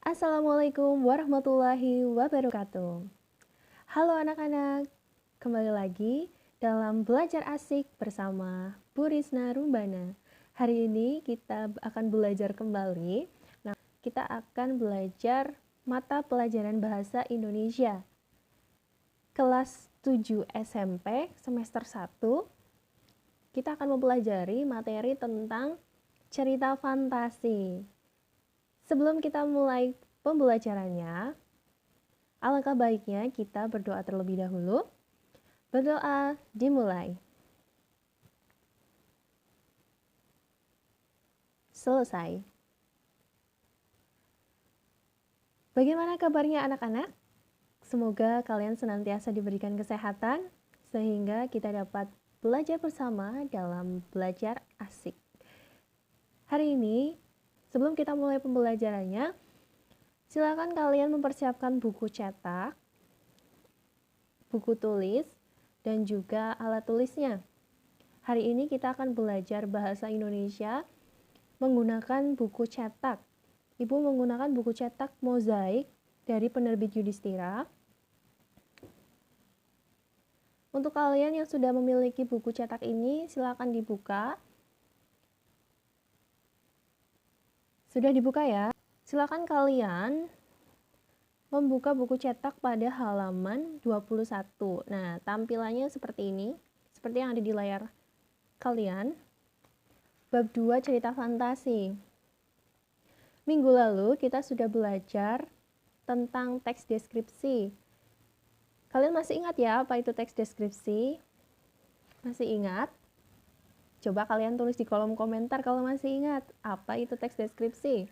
Assalamualaikum warahmatullahi wabarakatuh. Halo anak-anak, kembali lagi dalam Belajar Asik bersama Bu Risna Rumbana. Hari ini kita akan belajar kembali. Nah, kita akan belajar mata pelajaran bahasa Indonesia. Kelas 7 SMP semester 1. Kita akan mempelajari materi tentang cerita fantasi. Sebelum kita mulai pembelajarannya, alangkah baiknya kita berdoa terlebih dahulu. Berdoa dimulai. Selesai. Bagaimana kabarnya anak-anak? Semoga kalian senantiasa diberikan kesehatan sehingga kita dapat belajar bersama dalam belajar asik. Hari ini, sebelum kita mulai pembelajarannya, silakan kalian mempersiapkan buku cetak, buku tulis, dan juga alat tulisnya. Hari ini kita akan belajar bahasa Indonesia menggunakan buku cetak. Ibu menggunakan buku cetak mozaik dari penerbit Yudhistira. Untuk kalian yang sudah memiliki buku cetak ini, silakan dibuka. Sudah dibuka ya? Silakan kalian membuka buku cetak pada halaman 21. Nah, tampilannya seperti ini, seperti yang ada di layar kalian. Bab 2 cerita fantasi. Minggu lalu kita sudah belajar tentang teks deskripsi. Kalian masih ingat ya apa itu teks deskripsi? Masih ingat? Coba kalian tulis di kolom komentar kalau masih ingat apa itu teks deskripsi.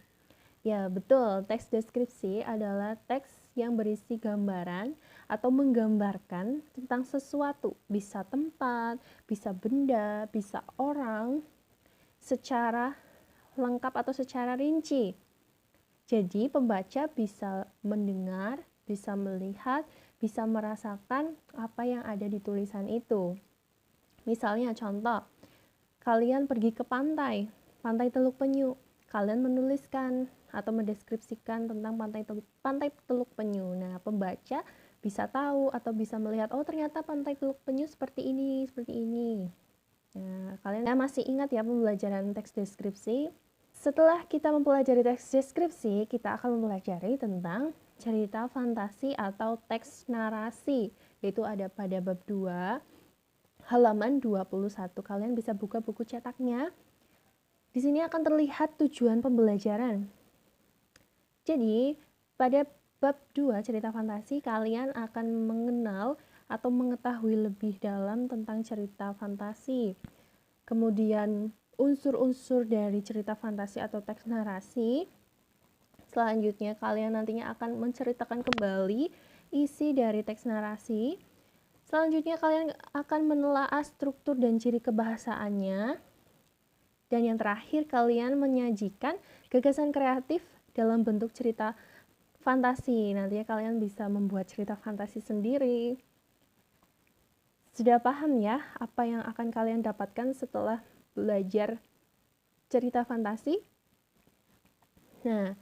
Ya, betul. Teks deskripsi adalah teks yang berisi gambaran atau menggambarkan tentang sesuatu, bisa tempat, bisa benda, bisa orang, secara lengkap atau secara rinci. Jadi, pembaca bisa mendengar, bisa melihat, bisa merasakan apa yang ada di tulisan itu. Misalnya, contoh, kalian pergi ke pantai Teluk Penyu. Kalian menuliskan atau mendeskripsikan tentang pantai Teluk Penyu. Nah, pembaca bisa tahu atau bisa melihat, oh ternyata pantai Teluk Penyu seperti ini, seperti ini. Nah, kalian masih ingat ya pembelajaran teks deskripsi? Setelah kita mempelajari teks deskripsi, kita akan mempelajari tentang cerita fantasi atau teks narasi. Yaitu ada pada bab 2, halaman 21. Kalian bisa buka buku cetaknya. Di sini akan terlihat tujuan pembelajaran. Jadi, pada bab 2 cerita fantasi, kalian akan mengenal atau mengetahui lebih dalam tentang cerita fantasi. Kemudian, unsur-unsur dari cerita fantasi atau teks narasi. Selanjutnya, kalian nantinya akan menceritakan kembali isi dari teks narasi. Selanjutnya, kalian akan menelaah struktur dan ciri kebahasaannya. Dan yang terakhir, kalian menyajikan gagasan kreatif dalam bentuk cerita fantasi. Nantinya kalian bisa membuat cerita fantasi sendiri. Sudah paham ya apa yang akan kalian dapatkan setelah belajar cerita fantasi? Nah,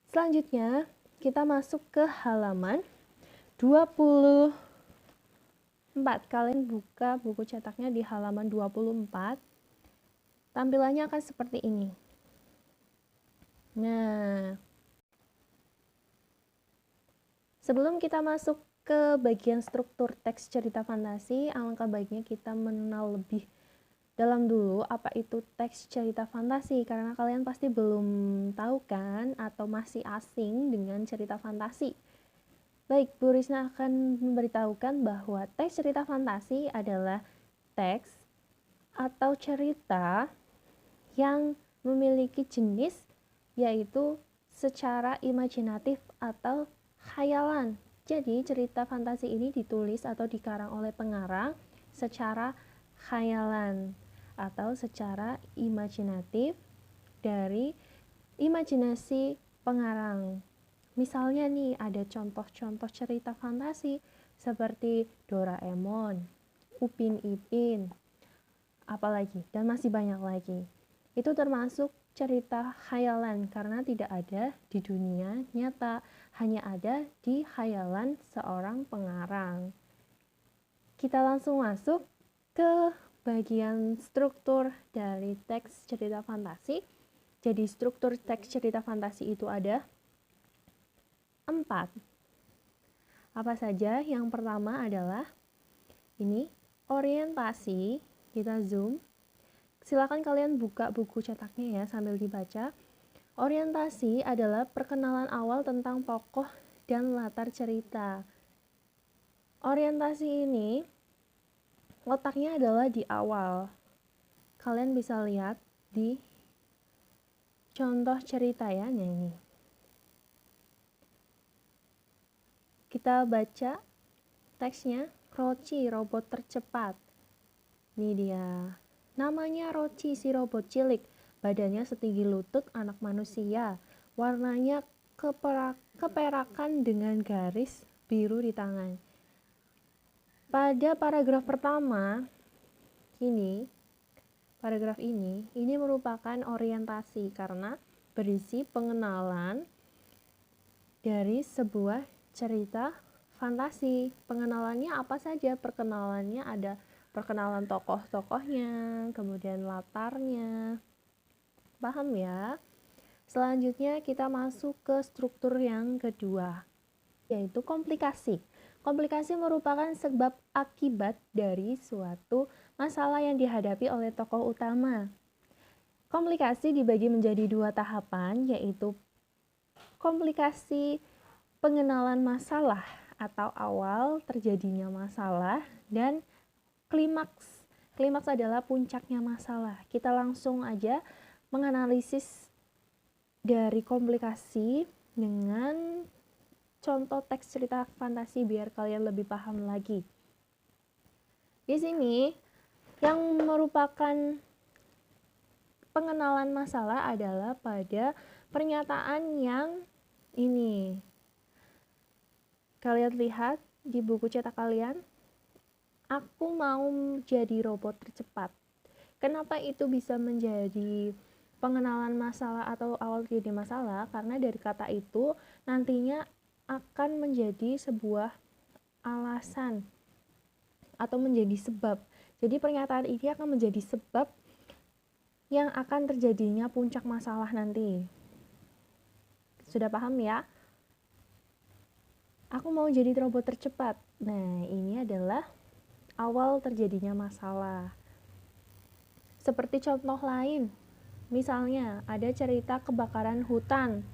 selanjutnya kita masuk ke halaman 24. Kalian buka buku cetaknya di halaman 24. Tampilannya akan seperti ini. Nah, sebelum kita masuk ke bagian struktur teks cerita fantasi, alangkah baiknya kita mengenal lebih dalam dulu apa itu teks cerita fantasi, karena kalian pasti belum tahu kan atau masih asing dengan cerita fantasi. Baik, Bu Risna akan memberitahukan bahwa teks cerita fantasi adalah teks atau cerita yang memiliki jenis yaitu secara imajinatif atau khayalan. Jadi cerita fantasi ini ditulis atau dikarang oleh pengarang secara khayalan. atau secara imajinatif dari imajinasi pengarang. Misalnya nih, ada contoh-contoh cerita fantasi seperti Doraemon, Upin Ipin, apalagi, dan masih banyak lagi. Itu termasuk cerita khayalan karena tidak ada di dunia nyata, hanya ada di khayalan seorang pengarang. Kita langsung masuk ke bagian struktur dari teks cerita fantasi. Jadi struktur teks cerita fantasi itu ada 4. Apa saja? Yang pertama adalah ini, orientasi. Kita zoom. Silakan kalian buka buku cetaknya ya sambil dibaca. Orientasi adalah perkenalan awal tentang tokoh dan latar cerita. Orientasi ini letaknya adalah di awal. Kalian bisa lihat di contoh cerita ya. Nah, ini. Kita baca teksnya. Roci, robot tercepat. Ini dia. Namanya Roci, si robot cilik. Badannya setinggi lutut anak manusia. Warnanya keperakan dengan garis biru di tangan. Pada paragraf pertama, paragraf ini merupakan orientasi karena berisi pengenalan dari sebuah cerita fantasi. Pengenalannya apa saja? Perkenalannya ada perkenalan tokoh-tokohnya, kemudian latarnya. Paham ya? Selanjutnya kita masuk ke struktur yang kedua, yaitu komplikasi. Komplikasi merupakan sebab akibat dari suatu masalah yang dihadapi oleh tokoh utama. Komplikasi dibagi menjadi 2 tahapan, yaitu komplikasi pengenalan masalah atau awal terjadinya masalah, dan klimaks. Klimaks adalah puncaknya masalah. Kita langsung aja menganalisis dari komplikasi dengan contoh teks cerita fantasi biar kalian lebih paham lagi. Di sini yang merupakan pengenalan masalah adalah pada pernyataan yang ini. Kalian lihat di buku cetak kalian, aku mau jadi robot tercepat. Kenapa itu bisa menjadi pengenalan masalah atau awal terjadi masalah? Karena dari kata itu nantinya akan menjadi sebuah alasan atau menjadi sebab. Jadi pernyataan ini akan menjadi sebab yang akan terjadinya puncak masalah nanti. Sudah paham ya? Aku mau jadi robot tercepat. Nah, ini adalah awal terjadinya masalah. Seperti contoh lain, misalnya ada cerita kebakaran hutan.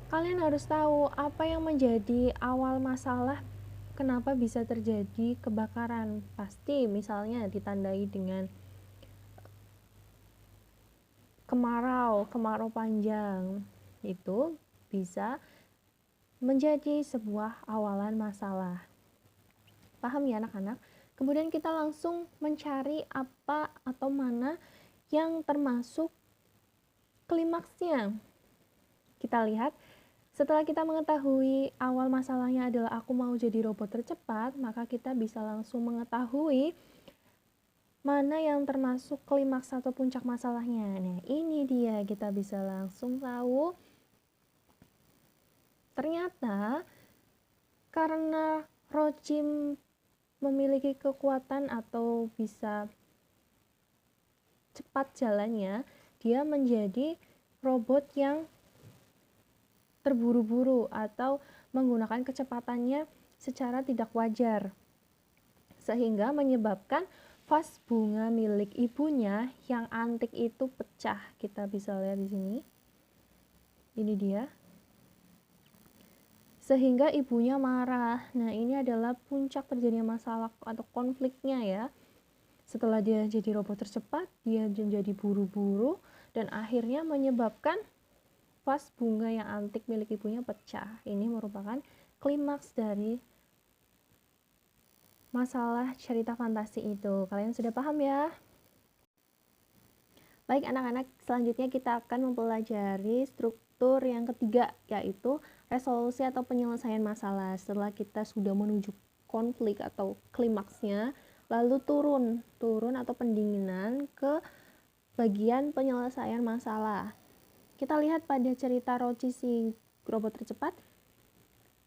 Kalian harus tahu apa yang menjadi awal masalah, kenapa bisa terjadi kebakaran. Pasti misalnya ditandai dengan kemarau panjang. Itu bisa menjadi sebuah awalan masalah. Paham ya anak-anak? Kemudian kita langsung mencari apa atau mana yang termasuk klimaksnya. Kita lihat, setelah kita mengetahui awal masalahnya adalah aku mau jadi robot tercepat, maka kita bisa langsung mengetahui mana yang termasuk klimaks atau puncak masalahnya. Nah, ini dia, kita bisa langsung tahu ternyata karena Roci memiliki kekuatan atau bisa cepat jalannya, dia menjadi robot yang terburu-buru atau menggunakan kecepatannya secara tidak wajar, sehingga menyebabkan vas bunga milik ibunya yang antik itu pecah. Kita bisa lihat di sini. Ini dia. Sehingga ibunya marah. Nah, ini adalah puncak terjadinya masalah atau konfliknya ya. Setelah dia jadi robot tercepat, dia menjadi buru-buru dan akhirnya menyebabkan vas bunga yang antik milik ibunya pecah. Ini merupakan klimaks dari masalah cerita fantasi itu. Kalian sudah paham ya? Baik anak-anak, selanjutnya kita akan mempelajari struktur yang ketiga, yaitu resolusi atau penyelesaian masalah. Setelah kita sudah menuju konflik atau klimaksnya, lalu turun atau pendinginan ke bagian penyelesaian masalah. Kita lihat pada cerita Roci si robot tercepat.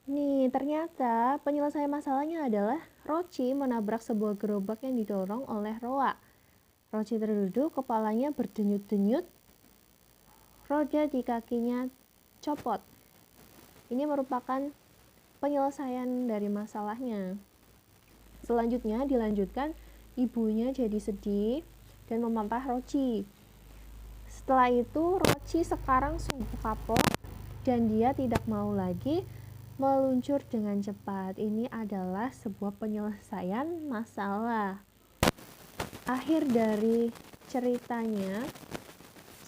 Nih, ternyata penyelesaian masalahnya adalah Roci menabrak sebuah gerobak yang didorong oleh Roa. Roci terduduk, kepalanya berdenyut-denyut, roda di kakinya copot. Ini merupakan penyelesaian dari masalahnya. Selanjutnya dilanjutkan, ibunya jadi sedih dan memapah Roci. Setelah itu Roci sekarang sungguh kapok dan dia tidak mau lagi meluncur dengan cepat. Ini adalah sebuah penyelesaian masalah. Akhir dari ceritanya,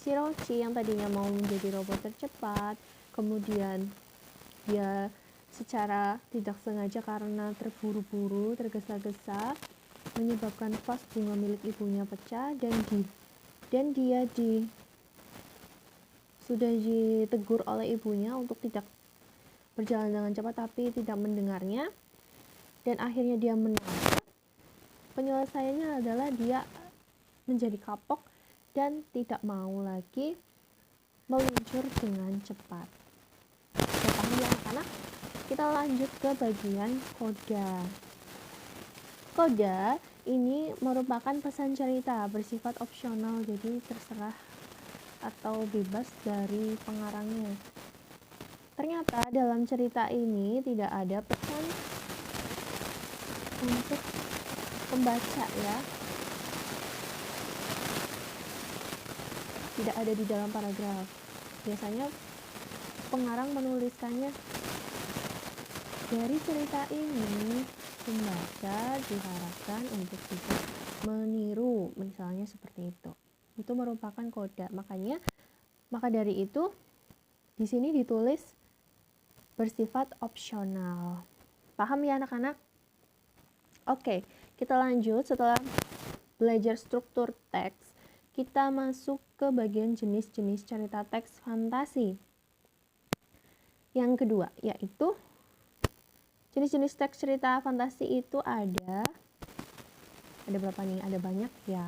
si Roci yang tadinya mau menjadi robot tercepat, kemudian dia secara tidak sengaja karena terburu-buru, tergesa-gesa, menyebabkan vas bunga milik ibunya pecah dan dia sudah ditegur oleh ibunya untuk tidak berjalan dengan cepat, tapi tidak mendengarnya, dan akhirnya dia menabrak. Penyelesaiannya adalah dia menjadi kapok dan tidak mau lagi meluncur dengan cepat. Paham ya anak-anak? Kita lanjut ke bagian koda. Koda ini merupakan pesan cerita bersifat opsional, jadi terserah atau bebas dari pengarangnya. Ternyata dalam cerita ini tidak ada pesan untuk pembaca ya. Tidak ada di dalam paragraf. Biasanya pengarang menuliskannya, dari cerita ini pembaca diharapkan untuk tidak meniru, misalnya seperti itu. Itu merupakan koda. Maka dari itu di sini ditulis bersifat opsional. Paham ya anak-anak? Oke, kita lanjut. Setelah belajar struktur teks, kita masuk ke bagian jenis-jenis cerita teks fantasi. Yang kedua, yaitu jenis-jenis teks cerita fantasi itu ada berapa nih? Ada banyak ya.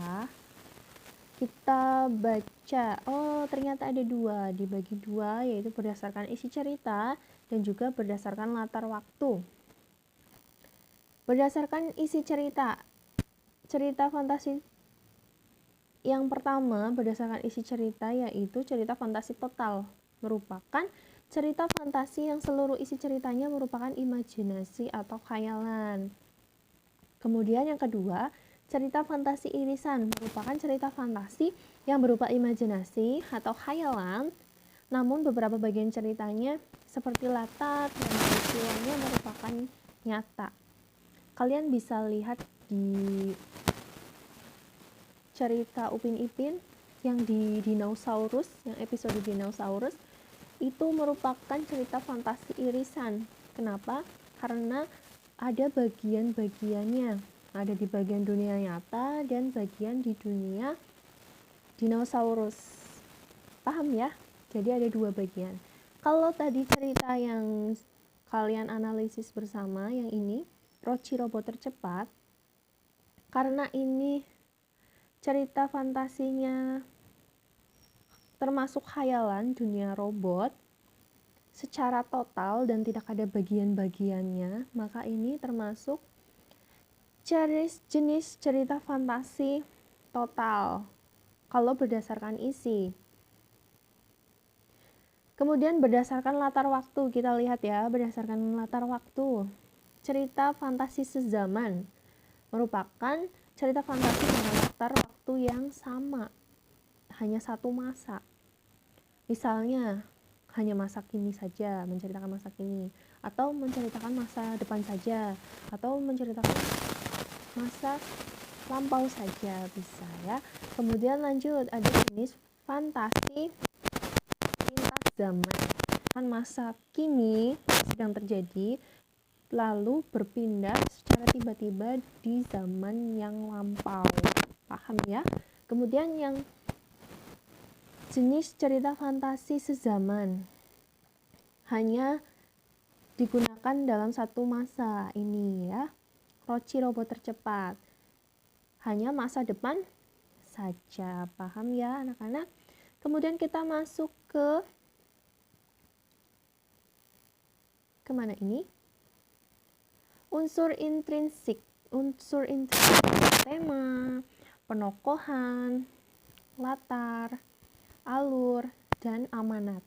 Kita baca, ternyata ada dua, dibagi dua, yaitu berdasarkan isi cerita dan juga berdasarkan latar waktu. Berdasarkan isi cerita fantasi yang pertama berdasarkan isi cerita yaitu cerita fantasi total, merupakan cerita fantasi yang seluruh isi ceritanya merupakan imajinasi atau khayalan. Kemudian yang kedua, cerita fantasi irisan merupakan cerita fantasi yang berupa imajinasi atau khayalan, namun beberapa bagian ceritanya seperti latar dan peristiwanya merupakan nyata. Kalian bisa lihat di cerita Upin Ipin yang di Dinosaurus, yang episode Dinosaurus, itu merupakan cerita fantasi irisan. Kenapa? Karena ada bagian-bagiannya. Ada di bagian dunia nyata dan bagian di dunia dinosaurus. Paham ya? Jadi ada dua bagian. Kalau tadi cerita yang kalian analisis bersama, yang ini Roci robot tercepat, karena ini cerita fantasinya termasuk khayalan dunia robot secara total dan tidak ada bagian-bagiannya, maka ini termasuk jenis cerita fantasi total kalau berdasarkan isi. Kemudian berdasarkan latar waktu, kita lihat ya, berdasarkan latar waktu. Cerita fantasi sezaman merupakan cerita fantasi dengan latar waktu yang sama, hanya satu masa. Misalnya, hanya masa kini saja, menceritakan masa kini, atau menceritakan masa depan saja, atau menceritakan masa lampau saja, bisa ya. Kemudian lanjut, ada jenis fantasi lintas zaman. Kan masa kini sedang terjadi, lalu berpindah secara tiba-tiba di zaman yang lampau. Paham ya? Kemudian yang jenis cerita fantasi sezaman hanya digunakan dalam satu masa ini ya. Roci robot tercepat hanya masa depan saja, paham ya anak-anak? Kemudian kita masuk ke kemana ini? Unsur intrinsik, tema, penokohan, latar, alur, dan amanat.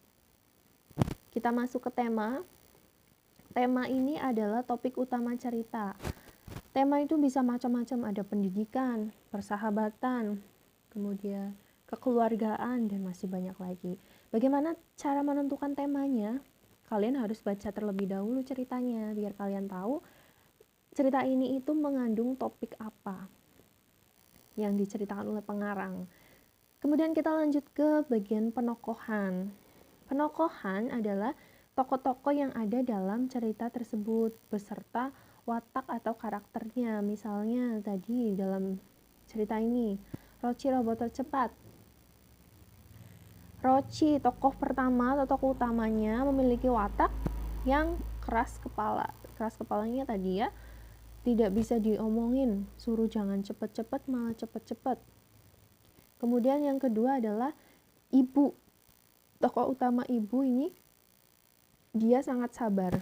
Kita masuk ke tema. Tema ini adalah topik utama cerita. Tema itu bisa macam-macam, ada pendidikan, persahabatan, kemudian kekeluargaan, dan masih banyak lagi. Bagaimana cara menentukan temanya? Kalian harus baca terlebih dahulu ceritanya, biar kalian tahu cerita ini itu mengandung topik apa yang diceritakan oleh pengarang. Kemudian kita lanjut ke bagian penokohan. Penokohan adalah tokoh-tokoh yang ada dalam cerita tersebut beserta watak atau karakternya. Misalnya tadi dalam cerita ini, Roci robot tercepat. Roci, tokoh pertama atau tokoh utamanya, memiliki watak yang keras kepala. Keras kepalanya tadi ya, tidak bisa diomongin, suruh jangan cepet-cepet malah cepet-cepet. Kemudian yang kedua adalah ibu. Tokoh utama ibu ini dia sangat sabar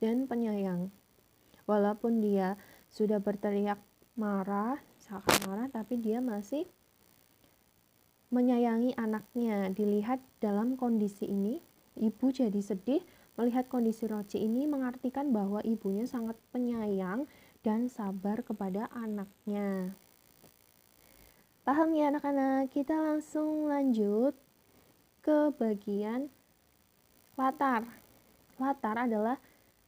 dan penyayang. Walaupun dia sudah berteriak marah, misalkan marah, tapi dia masih menyayangi anaknya. Dilihat dalam kondisi ini, ibu jadi sedih melihat kondisi Roci ini, mengartikan bahwa ibunya sangat penyayang dan sabar kepada anaknya. Paham ya anak-anak? Kita langsung lanjut ke bagian latar. Latar adalah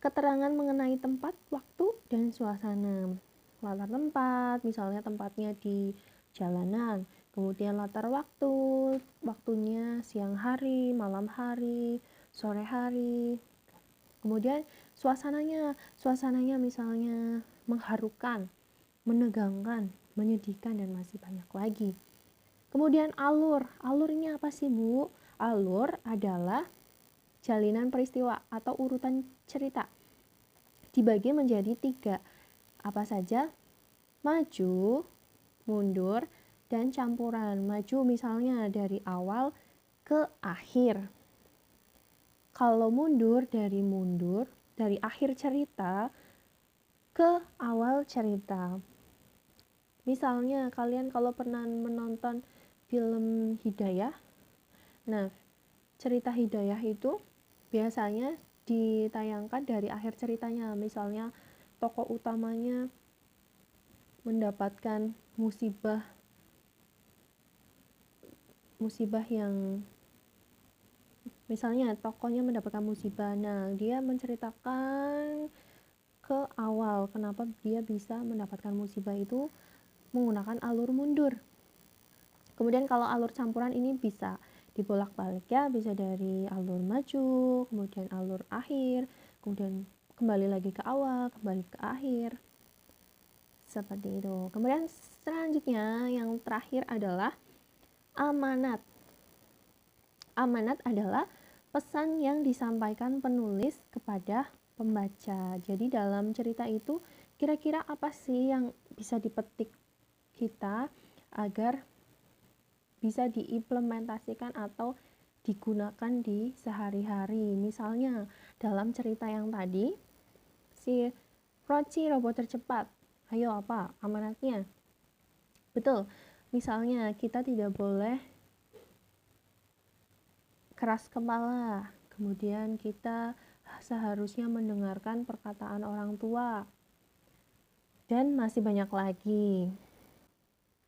keterangan mengenai tempat, waktu, dan suasana. Latar tempat, misalnya tempatnya di jalanan. Kemudian latar waktu, waktunya siang hari, malam hari, sore hari. Kemudian suasananya misalnya mengharukan, menegangkan, menyedihkan, dan masih banyak lagi. Kemudian alurnya apa sih Bu? Alur adalah jalinan peristiwa atau urutan cerita. Dibagi menjadi 3. Apa saja? Maju, mundur, dan campuran. Maju misalnya dari awal ke akhir. Kalau mundur dari akhir cerita ke awal cerita. Misalnya kalian kalau pernah menonton film Hidayah, nah cerita Hidayah itu biasanya ditayangkan dari akhir ceritanya. Misalnya tokoh utamanya mendapatkan musibah yang misalnya tokohnya mendapatkan musibah. Nah, dia menceritakan ke awal kenapa dia bisa mendapatkan musibah itu menggunakan alur mundur. Kemudian kalau alur campuran ini bisa dibolak-balik ya, bisa dari alur maju, kemudian alur akhir, kemudian kembali lagi ke awal, kembali ke akhir. Seperti itu. Kemudian selanjutnya yang terakhir adalah amanat. Amanat adalah pesan yang disampaikan penulis kepada pembaca. Jadi dalam cerita itu kira-kira apa sih yang bisa dipetik kita agar bisa diimplementasikan atau digunakan di sehari-hari. Misalnya dalam cerita yang tadi, si Roci robot tercepat. Ayo apa amanatnya? Betul, misalnya kita tidak boleh keras kepala. Kemudian kita seharusnya mendengarkan perkataan orang tua. Dan masih banyak lagi.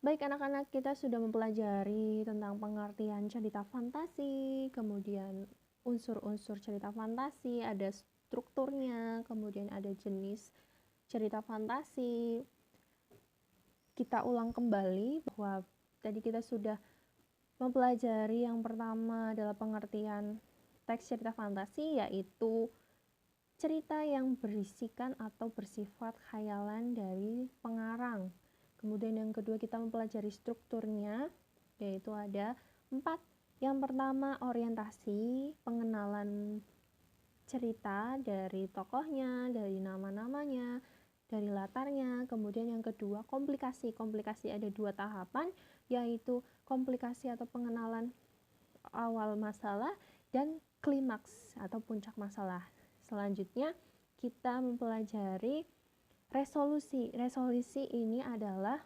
Baik anak-anak, kita sudah mempelajari tentang pengertian cerita fantasi, kemudian unsur-unsur cerita fantasi, ada strukturnya, kemudian ada jenis cerita fantasi. Kita ulang kembali bahwa tadi kita sudah mempelajari yang pertama adalah pengertian teks cerita fantasi, yaitu cerita yang berisikan atau bersifat khayalan dari pengarang. Kemudian yang kedua kita mempelajari strukturnya, yaitu ada 4. Yang pertama orientasi, pengenalan cerita dari tokohnya, dari nama-namanya, dari latarnya. Kemudian yang kedua komplikasi. Komplikasi ada 2 tahapan, yaitu komplikasi atau pengenalan awal masalah dan klimaks atau puncak masalah. Selanjutnya kita mempelajari resolusi. Resolusi ini adalah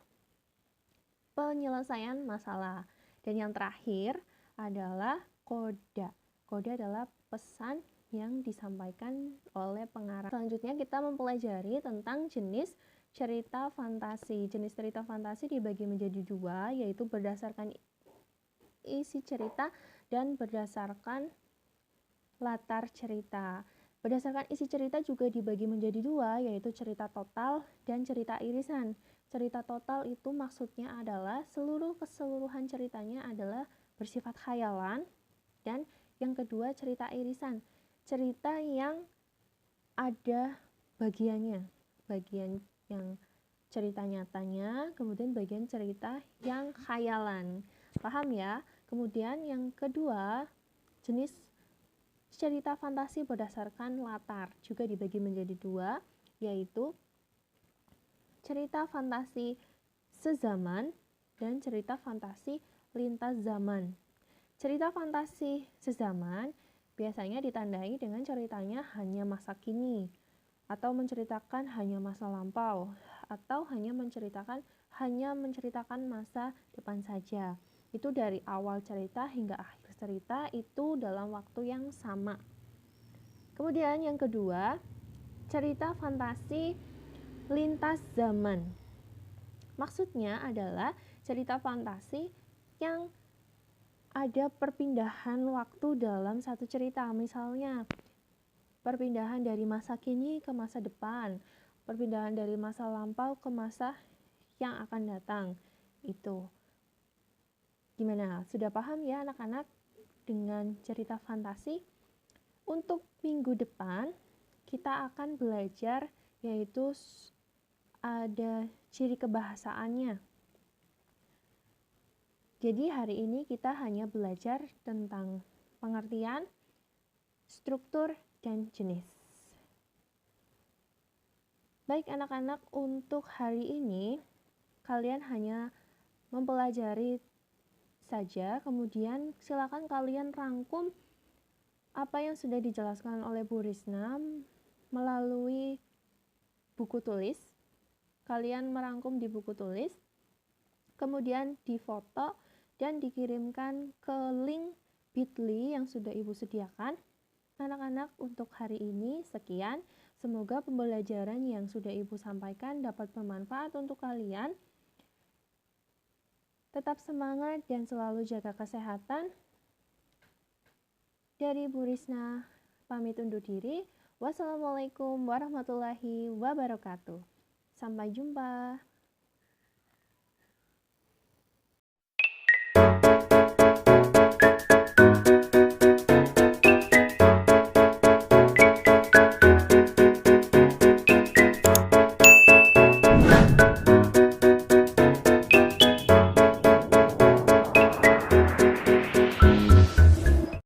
penyelesaian masalah. Dan yang terakhir adalah koda. Koda adalah pesan yang disampaikan oleh pengarang. Selanjutnya kita mempelajari tentang jenis cerita fantasi. Jenis cerita fantasi dibagi menjadi 2, yaitu berdasarkan isi cerita dan berdasarkan latar cerita. Berdasarkan isi cerita juga dibagi menjadi 2, yaitu cerita total dan cerita irisan. Cerita total itu maksudnya adalah keseluruhan ceritanya adalah bersifat khayalan, dan yang kedua cerita irisan, cerita yang ada bagiannya, bagian yang cerita nyatanya, kemudian bagian cerita yang khayalan. Paham ya? Kemudian yang kedua, jenis cerita fantasi berdasarkan latar juga dibagi menjadi 2, yaitu cerita fantasi sezaman dan cerita fantasi lintas zaman. Cerita fantasi sezaman biasanya ditandai dengan ceritanya hanya masa kini, atau menceritakan hanya masa lampau, atau hanya menceritakan masa depan saja. Itu dari awal cerita hingga akhir cerita itu dalam waktu yang sama. Kemudian yang kedua, cerita fantasi lintas zaman. Maksudnya adalah cerita fantasi yang ada perpindahan waktu dalam satu cerita. Misalnya, perpindahan dari masa kini ke masa depan, perpindahan dari masa lampau ke masa yang akan datang. Itu. Gimana? Sudah paham ya anak-anak dengan cerita fantasi? Untuk minggu depan kita akan belajar yaitu ada ciri kebahasaannya. Jadi hari ini kita hanya belajar tentang pengertian, struktur, dan jenis. Baik anak-anak, untuk hari ini kalian hanya mempelajari saja, kemudian silakan kalian rangkum apa yang sudah dijelaskan oleh Bu Risna melalui buku tulis. Kalian merangkum di buku tulis, kemudian difoto dan dikirimkan ke link bit.ly yang sudah Ibu sediakan. Anak-anak, untuk hari ini sekian. Semoga pembelajaran yang sudah Ibu sampaikan dapat bermanfaat untuk kalian. Tetap semangat dan selalu jaga kesehatan. Dari Bu Risna, pamit undur diri. Wassalamualaikum warahmatullahi wabarakatuh. Sampai jumpa.